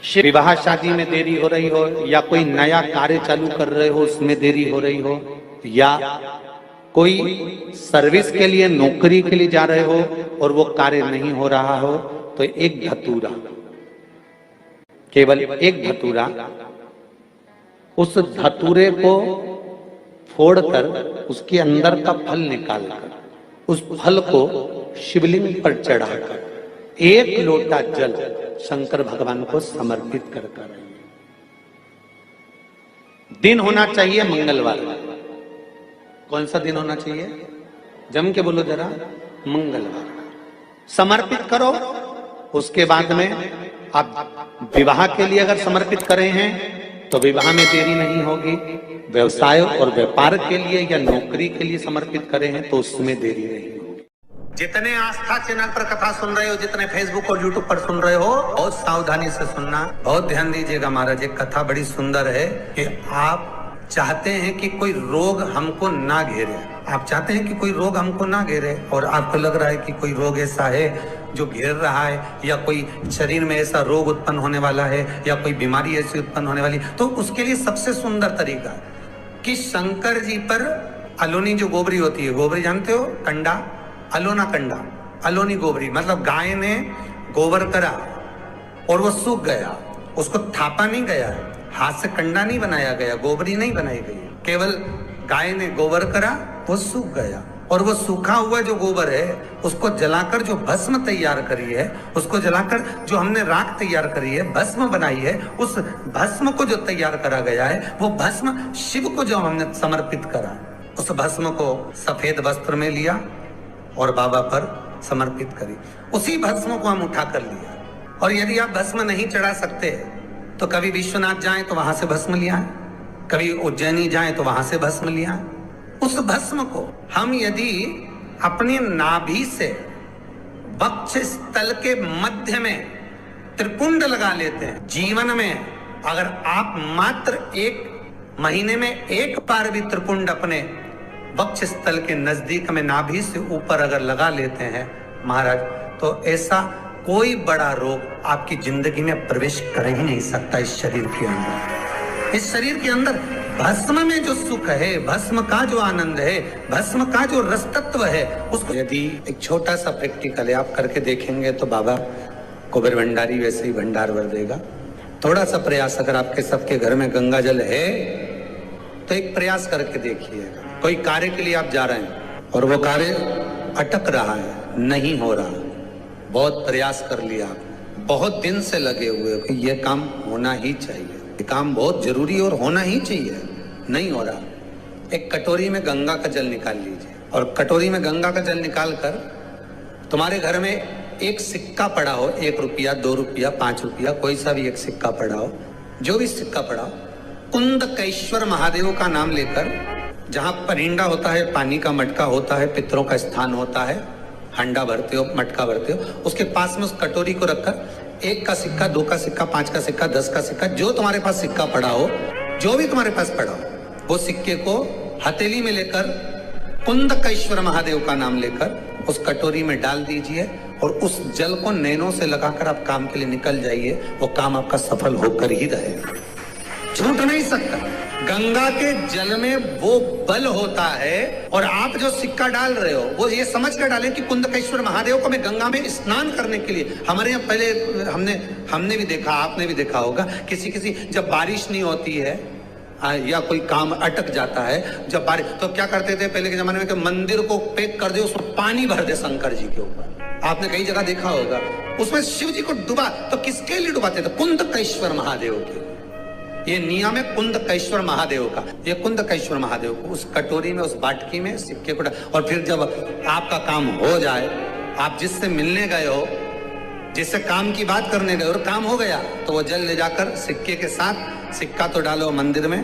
विवाह शादी में देरी हो रही हो, या कोई नया कार्य चालू कर रहे हो उसमें देरी हो रही हो, या कोई सर्विस के लिए नौकरी के लिए जा रहे हो और वो कार्य नहीं हो रहा हो, तो एक धतूरा, केवल एक धतूरा, उस धतूरे को फोड़कर उसके अंदर का फल निकालकर उस फल को शिवलिंग पर चढ़ाकर एक लोटा जल शंकर भगवान को समर्पित कर कर। दिन होना चाहिए मंगलवार। कौन सा दिन होना चाहिए? जम के बोलो जरा, मंगलवार। समर्पित करो। उसके बाद में आप विवाह के लिए अगर समर्पित करें हैं तो विवाह में देरी नहीं होगी। व्यवसाय और व्यापार के लिए या नौकरी के लिए समर्पित करें हैं तो उसमें देरी नहीं होगी। जितने आस्था चैनल पर कथा सुन रहे हो, जितने फेसबुक और यूट्यूब पर सुन रहे हो, बहुत सावधानी से सुनना, बहुत ध्यान दीजिएगा। महाराज एक कथा बड़ी सुंदर है कि आप चाहते हैं कि कोई रोग हमको ना घेरे, आप चाहते हैं कि कोई रोग हमको ना घेरे, और आपको लग रहा है कि कोई रोग ऐसा है जो घेर रहा है, या कोई शरीर में ऐसा रोग उत्पन्न होने वाला है, या कोई बीमारी ऐसी उत्पन्न होने वाली, तो उसके लिए सबसे सुंदर तरीका कि शंकर जी पर अलोनी जो गोबरी होती है, गोबरी जानते हो, कंडा, अलोना कंडा, अलोनी गोबरी, मतलब गाय ने गोबर करा और वो सूख गया, उसको थापा नहीं गया, हाथ से कंडा नहीं बनाया गया, गोबरी नहीं बनाई गई, केवल गाय ने गोबर करा, वो सूख गया, और वो सूखा हुआ जो गोबर है उसको जलाकर जो भस्म तैयार करी है, उसको जलाकर जो हमने राख तैयार करी है, भस्म बनाई है, उस भस्म को जो तैयार करा गया है, वो भस्म शिव को जो हमने समर्पित करा, उस भस्म को सफेद वस्त्र में लिया और बाबा पर समर्पित करी। उसी भस्म को हम उठा कर लिया। और यदि आप भस्म नहीं चढ़ा सकते तो कभी विश्वनाथ जाएं तो वहां से भस्म लिया है, कभी उज्जैनी जाएं तो वहां से भस्म लिया है। उस भस्म को हम यदि अपने नाभि से वक्ष स्थल के मध्य में त्रिपुंड लगा लेते हैं, जीवन में अगर आप मात्र एक महीने में एक बार भी त्रिपुंड अपने वक्ष स्थल के नजदीक में नाभि से ऊपर अगर लगा लेते हैं महाराज, तो ऐसा कोई बड़ा रोग आपकी जिंदगी में प्रवेश कर ही नहीं सकता। इस शरीर के अंदर, इस शरीर के अंदर भस्म में जो सुख है, भस्म का जो आनंद है, भस्म का जो रस तत्व है, उसको यदि एक छोटा सा प्रैक्टिकल है आप करके देखेंगे तो बाबा कुबेर भंडारी वैसे ही भंडार भर देगा। थोड़ा सा प्रयास, अगर आपके सबके घर में गंगा जल है तो एक प्रयास करके देखिएगा। कोई कार्य के लिए आप जा रहे हैं और वो कार्य अटक रहा है, नहीं हो रहा, बहुत प्रयास कर लिया, बहुत दिन से लगे हुए कि ये काम होना ही चाहिए, ये काम बहुत जरूरी और होना ही चाहिए, नहीं हो रहा, एक कटोरी में गंगा का जल निकाल लीजिए, और कटोरी में गंगा का जल निकाल कर तुम्हारे घर में एक सिक्का पड़ा हो, 1 रुपया, 2 रुपया, 5 रुपया, कोई सा भी एक सिक्का पड़ा हो, जो भी सिक्का पड़ा हो, कुंदकेश्वर महादेव का नाम लेकर, जहां परिंडा होता है, पानी का मटका होता है, पितरों का स्थान होता है, हंडा भरते हो, मटका भरते हो, उसके पास में उस कटोरी को रखकर 1 का सिक्का, 2 का सिक्का, 5 का सिक्का, 10 का सिक्का, जो तुम्हारे पास सिक्का पड़ा हो, जो भी तुम्हारे पास पड़ा हो, वो सिक्के को हथेली में लेकर कुंदकेश्वर महादेव का नाम लेकर उस कटोरी में डाल दीजिए, और उस जल को नैनों से लगाकर आप काम के लिए निकल जाइए। वो काम आपका सफल होकर ही रहेगा, छूट नहीं सकता। गंगा के जल में वो बल होता है, और आप जो सिक्का डाल रहे हो वो ये समझ कर डालें कि कुंदकेश्वर महादेव को मैं गंगा में स्नान करने के लिए, हमारे यहाँ पहले हमने भी देखा, आपने भी देखा होगा, किसी जब बारिश नहीं होती है या कोई काम अटक जाता है, जब बारिश, तो क्या करते थे पहले के जमाने में कि मंदिर को पैक कर दे, उसमें पानी भर दे शंकर जी के ऊपर, आपने कई जगह देखा होगा, उसमें शिव जी को डुबा, तो किसके लिए डुबाते थे? कुंदकेश्वर महादेव के। ये नियम है कुंदकेश्वर महादेव का। ये कुंदकेश्वर महादेव को उस कटोरी में, उस बाटकी में सिक्के को, और फिर जब आपका काम हो जाए, आप जिससे मिलने गए हो, जिससे काम की बात करने गए और काम हो गया, तो वो जल ले जाकर सिक्के के साथ, सिक्का तो डालो मंदिर में,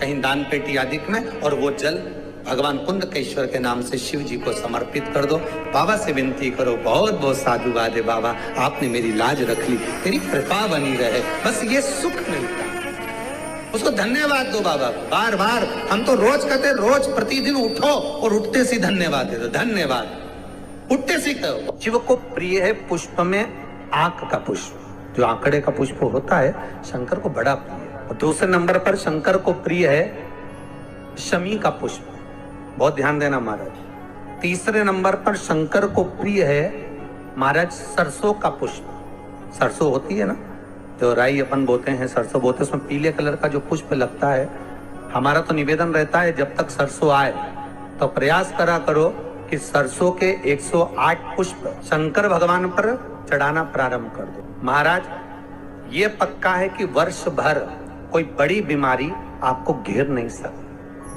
कहीं दान पेटी आदि में, और वो जल भगवान कुंदकेश्वर के नाम से शिव जी को समर्पित कर दो। बाबा से विनती करो, बहुत बहुत साधुवाद है बाबा, आपने मेरी लाज रख ली, तेरी कृपा बनी रहे, बस ये सुख मिलता है, उसको धन्यवाद दो बाबा को। बार बार हम तो रोज कहते, रोज प्रतिदिन उठो और उठते से धन्यवाद दे दो, धन्यवाद, उठते से कहो। शिव को प्रिय है पुष्प में आंख का पुष्प, जो आंकड़े का पुष्प होता है शंकर को बड़ा प्रिय है। और दूसरे नंबर पर शंकर को प्रिय है शमी का पुष्प, बहुत ध्यान देना महाराज। तीसरे नंबर पर शंकर को प्रिय है महाराज सरसों का पुष्प। सरसों होती है ना, जो राई अपन बोते हैं, सरसों बोते हैं, उसमें पीले कलर का जो पुष्प लगता है। हमारा तो निवेदन रहता है जब तक सरसों आए तो प्रयास करा करो कि सरसों के 108 पुष्प शंकर भगवान पर चढ़ाना प्रारंभ कर दो। महाराज ये पक्का है कि वर्ष भर कोई बड़ी बीमारी आपको घेर नहीं सकती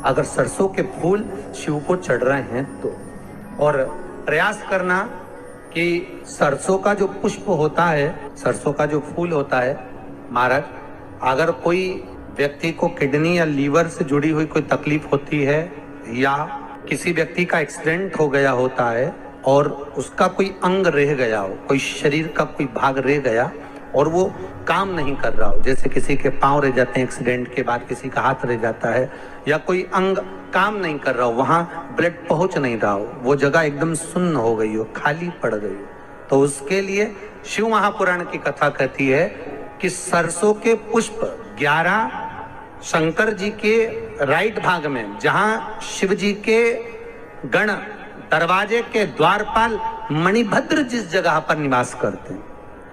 अगर सरसों के फूल शिव को चढ़ रहे हैं तो। और प्रयास करना कि सरसों का जो पुष्प होता है, सरसों का जो फूल होता है महाराज, अगर कोई व्यक्ति को किडनी या लीवर से जुड़ी हुई कोई तकलीफ होती है या किसी व्यक्ति का एक्सीडेंट हो गया होता है और उसका कोई अंग रह गया हो, कोई शरीर का कोई भाग रह गया और वो काम नहीं कर रहा हो, जैसे किसी के पांव रह जाते हैं एक्सीडेंट के बाद, किसी का हाथ रह जाता है या कोई अंग काम नहीं कर रहा हो, वहां ब्लड पहुंच नहीं रहा हो, वो जगह एकदम सुन्न हो गई हो, खाली पड़ गई हो, तो उसके लिए शिव महापुराण की कथा कहती है कि सरसों के पुष्प 11 शंकर जी के राइट भाग में, जहां शिव जी के गण दरवाजे के द्वारपाल मणिभद्र जिस जगह पर निवास करते हैं,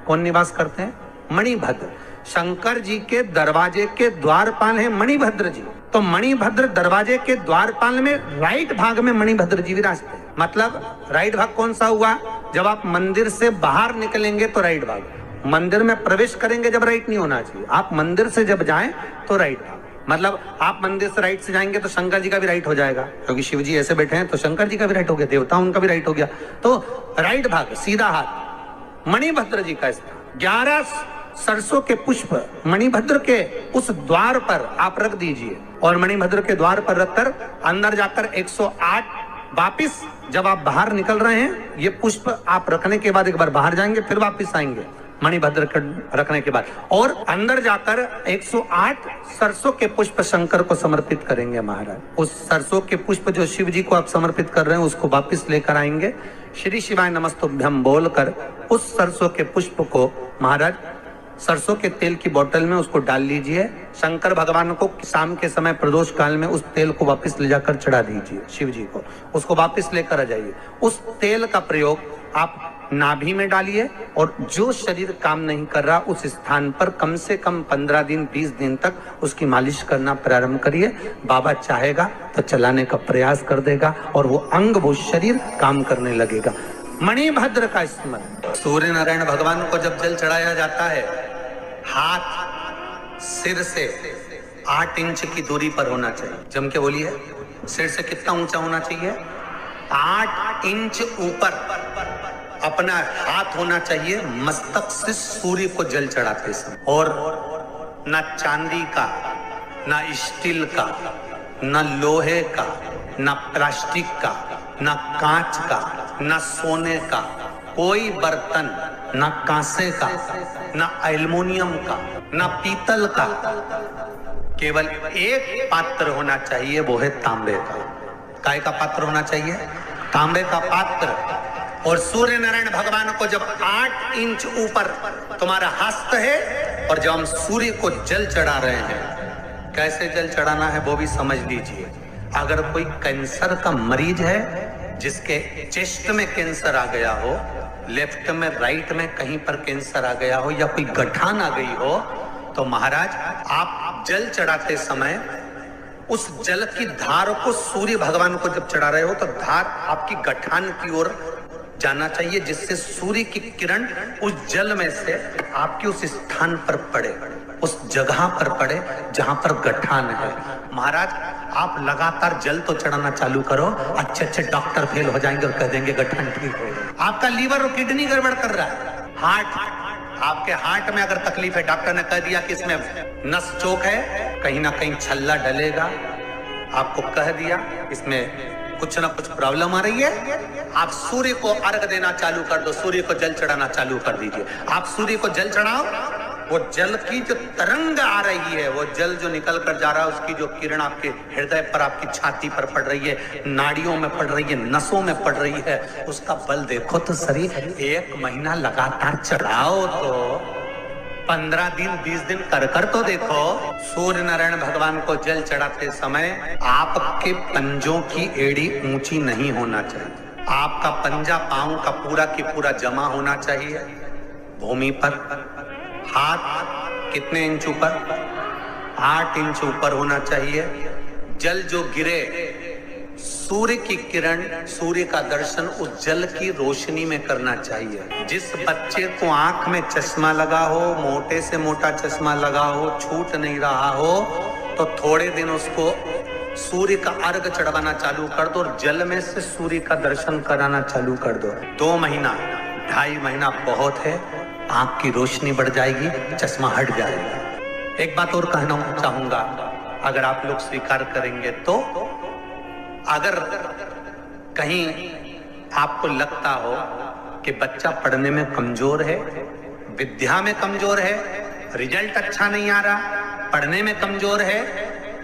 कौन निवास करते हैं? मणिभद्र। शंकर जी के दरवाजे के द्वारपाल हैं मणिभद्र जी, तो मणिभद्र दरवाजे के द्वारपाल में राइट भाग में मणिभद्र जी विराजते हैं। मतलब राइट भाग कौन सा हुआ? जब आप मंदिर से बाहर निकलेंगे तो राइट भाग, मंदिर में प्रवेश करेंगे जब राइट नहीं होना चाहिए, आप मंदिर से जब जाएं तो राइट भाग। मतलब आप मंदिर से राइट से जाएंगे तो शंकर जी का भी राइट हो जाएगा, क्योंकि शिव जी ऐसे बैठे हैं तो शंकर जी का भी राइट हो गया, देवता उनका भी राइट हो गया, तो राइट भाग सीधा हाथ मणिभद्र जी का स्थान। 11 सरसों के पुष्प मणिभद्र के उस द्वार पर आप रख दीजिए और मणिभद्र के द्वार पर रखकर अंदर जाकर 108 वापिस जब आप बाहर निकल रहे हैं, ये पुष्प आप रखने के बाद एक बार बाहर जाएंगे, फिर वापिस आएंगे मणिभद्र रखने के बाद, और अंदर जाकर 108 सरसों के पुष्प शंकर को समर्पित करेंगे महाराज। उस सरसों के पुष्प जो शिव जी को आप समर्पित कर रहे हैं उसको वापिस लेकर आएंगे, श्री शिवाय नमस्तुभ्यम बोलकर उस सरसों के पुष्प को महाराज सरसों के तेल की बोतल में उसको डाल लीजिए। शंकर भगवान को शाम के समय प्रदोष काल में उस तेल को वापस ले जाकर चढ़ा दीजिए शिव जी को, उसको वापस लेकर आ जाइए। उस तेल का प्रयोग आप नाभि में डालिए और जो शरीर काम नहीं कर रहा उस स्थान पर कम से कम 15 दिन 20 दिन तक उसकी मालिश करना प्रारंभ करिए। बाबा चाहेगा तो चलाने का प्रयास कर देगा और वो अंग वो शरीर काम करने लगेगा। मणिभद्र का स्मरण। सूर्य नारायण भगवान को जब जल चढ़ाया जाता है, हाथ सिर से 8 इंच की दूरी पर होना चाहिए। जम के बोलिए, सिर से कितना ऊंचा होना चाहिए? 8 इंच ऊपर अपना हाथ होना चाहिए मस्तक से सूर्य को जल चढ़ाते समय। और न चांदी का, न स्टील का, न लोहे का, न प्लास्टिक का, न कांच का, न सोने का कोई बर्तन, न कांसे का, न एल्युमिनियम का, न पीतल का, केवल एक पात्र होना चाहिए, वो है तांबे का। काय का पात्र होना चाहिए? तांबे का पात्र। और सूर्य नारायण भगवान को जब 8 इंच ऊपर तुम्हारा हस्त है और जब हम सूर्य को जल चढ़ा रहे हैं, कैसे जल चढ़ाना है वो भी समझ लीजिए। अगर कोई कैंसर का मरीज है जिसके चेस्ट में कैंसर आ गया हो, लेफ्ट में राइट में कहीं पर कैंसर आ गया हो या कोई गठान आ गई हो, तो महाराज आप जल चढ़ाते समय उस जल की धार को सूर्य भगवान को जब चढ़ा रहे हो तो धार आपकी गठान की ओर जाना चाहिए, जिससे सूर्य की किरण उस जल में से आपके उस स्थान पर पड़े, उस जगह पर पड़े जहां पर गठान है। महाराज आप लगातार जल तो चढ़ाना चालू करो, अच्छे अच्छे डॉक्टर फेल हो जाएंगे और कह देंगे गठान ठीक हो गया। आपका लीवर और किडनी गड़बड़ कर रहा है, हार्ट, आपके हार्ट में अगर तकलीफ है, डॉक्टर ने कह दिया कि इसमें नस चौक है, कहीं ना कहीं छल्ला डलेगा, आपको कह दिया इसमें कुछ ना कुछ प्रॉब्लम आ रही है, आप सूर्य को अर्घ देना चालू कर दो, सूर्य को जल चढ़ाना चालू कर दीजिए। आप सूर्य को जल चढ़ाओ, वो जल की जो तरंग आ रही है, वो जल जो निकल कर जा रहा है, उसकी जो किरण आपके हृदय पर, आपकी छाती पर पड़ रही है, नाड़ियों में पड़ रही है, नसों में पड़ रही है, उसका बल देखो तो शरीर 1 महीना लगातार चढ़ाओ तो 15 दिन 20 दिन कर तो देखो। सूर्य नारायण भगवान को जल चढ़ाते समय आपके पंजों की एड़ी ऊंची नहीं होना चाहिए। आपका पंजा पांव का पूरा जमा होना चाहिए भूमि पर। हाथ कितने इंच ऊपर? 8 इंच ऊपर होना चाहिए। जल जो गिरे, सूर्य की किरण, सूर्य का दर्शन उस जल की रोशनी में करना चाहिए। जिस बच्चे को आंख में चश्मा लगा हो, मोटे से मोटा चश्मा लगा हो, छूट नहीं रहा हो, तो थोड़े दिन उसको सूर्य का अर्घ चढ़वाना चालू कर दो और जल में से सूर्य का दर्शन कराना चालू कर दो। 2 महीना 2.5 महीना बहुत है, आंख की रोशनी बढ़ जाएगी, चश्मा हट जाएगा। एक बात और कहना चाहूंगा, अगर आप लोग स्वीकार करेंगे तो, अगर कहीं आपको लगता हो कि बच्चा पढ़ने में कमजोर है, विद्या में कमजोर है, रिजल्ट अच्छा नहीं आ रहा, पढ़ने में कमजोर है,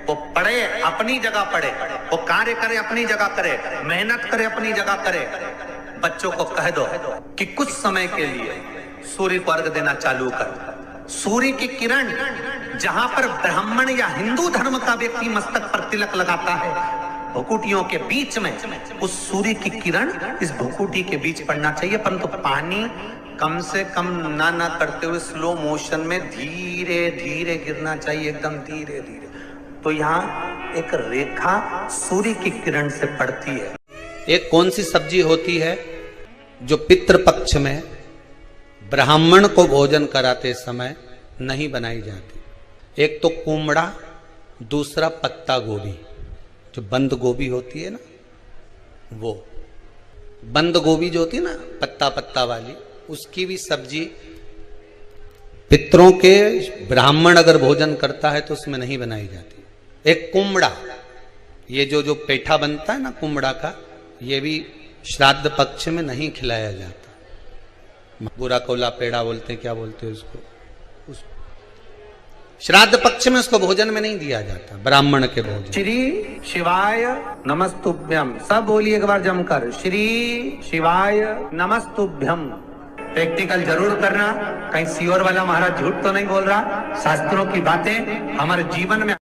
वो पढ़े अपनी जगह पढ़े, वो कार्य करे अपनी जगह करे, मेहनत करे अपनी जगह करे। बच्चों को कह दो कि कुछ समय के लिए सूर्य को अर्घ देना चालू कर। सूर्य की किरण जहां पर ब्राह्मण या हिंदू धर्म का व्यक्ति मस्तक पर तिलक लगाता है, भुकुटियों के बीच में उस सूर्य की किरण इस भुकुटी के बीच पड़ना चाहिए, परंतु पानी कम से कम ना करते हुए स्लो मोशन में धीरे धीरे गिरना चाहिए, एकदम धीरे धीरे। तो यहाँ एक रेखा सूर्य की किरण से पड़ती है। एक कौन सी सब्जी होती है जो पितृपक्ष में ब्राह्मण को भोजन कराते समय नहीं बनाई जाती? एक तो कुमड़ा, दूसरा पत्ता गोभी, जो बंद गोभी होती है ना, वो बंद गोभी जो होती है ना पत्ता पत्ता वाली, उसकी भी सब्जी पितरों के ब्राह्मण अगर भोजन करता है तो उसमें नहीं बनाई जाती। एक कुमड़ा, ये जो पेठा बनता है ना कुमड़ा का, ये भी श्राद्ध पक्ष में नहीं खिलाया जाता। बुरा कोला पेड़ा बोलते हैं, क्या बोलते हैं उसको, उस श्राद्ध पक्ष में उसको भोजन में नहीं दिया जाता, ब्राह्मण के भोजन। श्री शिवाय नमस्तुभ्यम, सब बोलिए एक बार जमकर, श्री शिवाय नमस्तुभ्यम। प्रैक्टिकल जरूर करना, कहीं सियोर वाला महाराज झूठ तो नहीं बोल रहा। शास्त्रों की बातें हमारे जीवन में